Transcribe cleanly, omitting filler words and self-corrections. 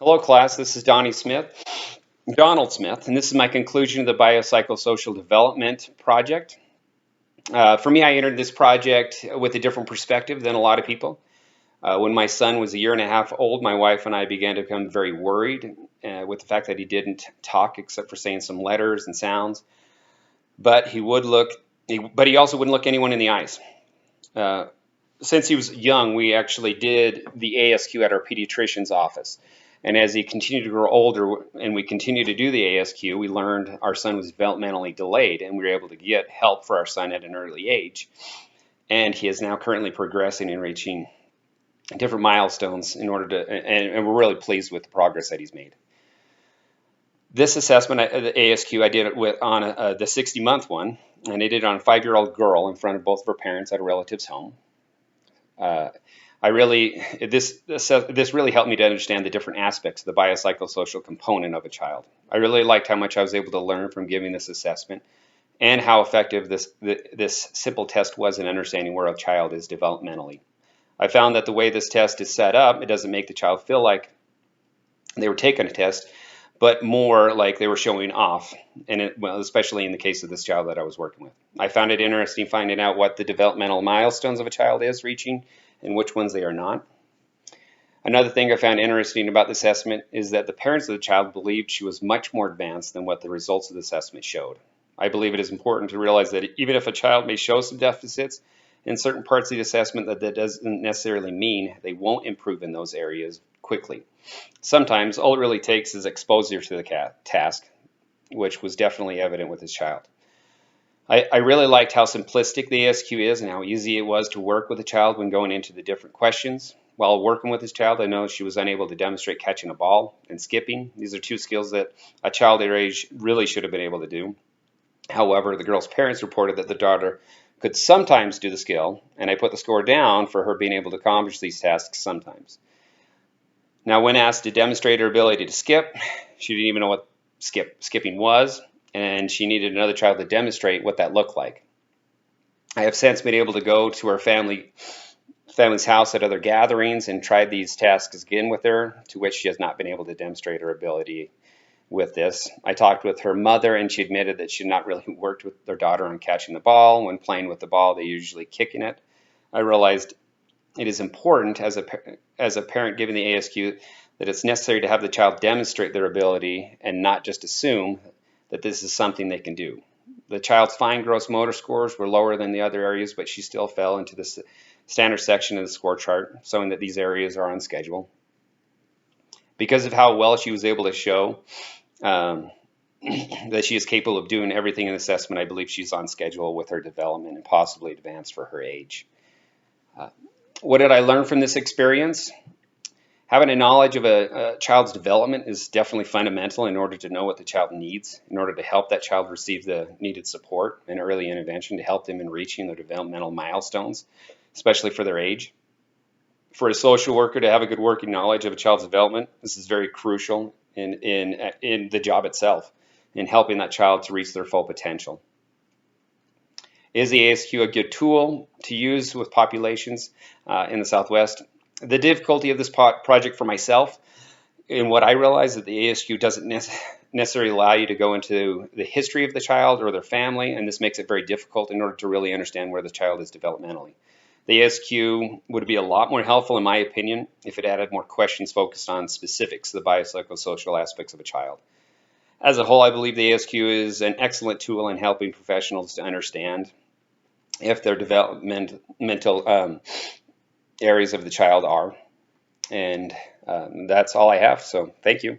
Hello, class. This is Donald Smith, and this is my conclusion of the Biopsychosocial Development Project. For me, I entered this project with a different perspective than a lot of people. When my son was a year and a half old, my wife and I began to become very worried with the fact that he didn't talk except for saying some letters and sounds. But he also wouldn't look anyone in the eyes. Uh, since he was young, we actually did the ASQ at our pediatrician's office. And as he continued to grow older and we continued to do the ASQ, we learned our son was developmentally delayed and we were able to get help for our son at an early age. And he is now currently progressing and reaching different milestones and we're really pleased with the progress that he's made. This assessment, the ASQ, I did it on the 60-month one, and I did it on a 5-year-old girl in front of both of her parents at a relative's home. This really helped me to understand the different aspects of the biopsychosocial component of a child. I really liked how much I was able to learn from giving this assessment and how effective this simple test was in understanding where a child is developmentally. I found that the way this test is set up, it doesn't make the child feel like they were taking a test, but more like they were showing off, especially in the case of this child that I was working with. I found it interesting finding out what the developmental milestones of a child is reaching and which ones they are not. Another thing I found interesting about the assessment is that the parents of the child believed she was much more advanced than what the results of the assessment showed. I believe it is important to realize that even if a child may show some deficits in certain parts of the assessment, that doesn't necessarily mean they won't improve in those areas quickly. Sometimes all it really takes is exposure to the task, which was definitely evident with this child. I really liked how simplistic the ASQ is and how easy it was to work with the child when going into the different questions. While working with this child, I noticed she was unable to demonstrate catching a ball and skipping. These are two skills that a child at her age really should have been able to do. However, the girl's parents reported that the daughter could sometimes do the skill, and I put the score down for her being able to accomplish these tasks sometimes. Now, when asked to demonstrate her ability to skip, she didn't even know what skipping was, and she needed another child to demonstrate what that looked like. I have since been able to go to her family's house at other gatherings and tried these tasks again with her, to which she has not been able to demonstrate her ability with this. I talked with her mother, and she admitted that she had not really worked with their daughter on catching the ball. When playing with the ball, they usually kicking it. I realized it is important as a parent giving the ASQ that it's necessary to have the child demonstrate their ability and not just assume that this is something they can do. The child's fine gross motor scores were lower than the other areas, but she still fell into the standard section of the score chart, showing that these areas are on schedule. Because of how well she was able to show that she is capable of doing everything in the assessment, I believe she's on schedule with her development and possibly advanced for her age. What did I learn from this experience? Having a knowledge of a child's development is definitely fundamental in order to know what the child needs, in order to help that child receive the needed support and early intervention to help them in reaching their developmental milestones, especially for their age. For a social worker to have a good working knowledge of a child's development, this is very crucial in the job itself, in helping that child to reach their full potential. Is the ASQ a good tool to use with populations in the Southwest? The difficulty of this project for myself, and what I realize, that the ASQ doesn't necessarily allow you to go into the history of the child or their family, and this makes it very difficult in order to really understand where the child is developmentally. The ASQ would be a lot more helpful, in my opinion, if it added more questions focused on specifics of the biopsychosocial aspects of a child. As a whole, I believe the ASQ is an excellent tool in helping professionals to understand if their developmental areas of the child are. And that's all I have, so thank you.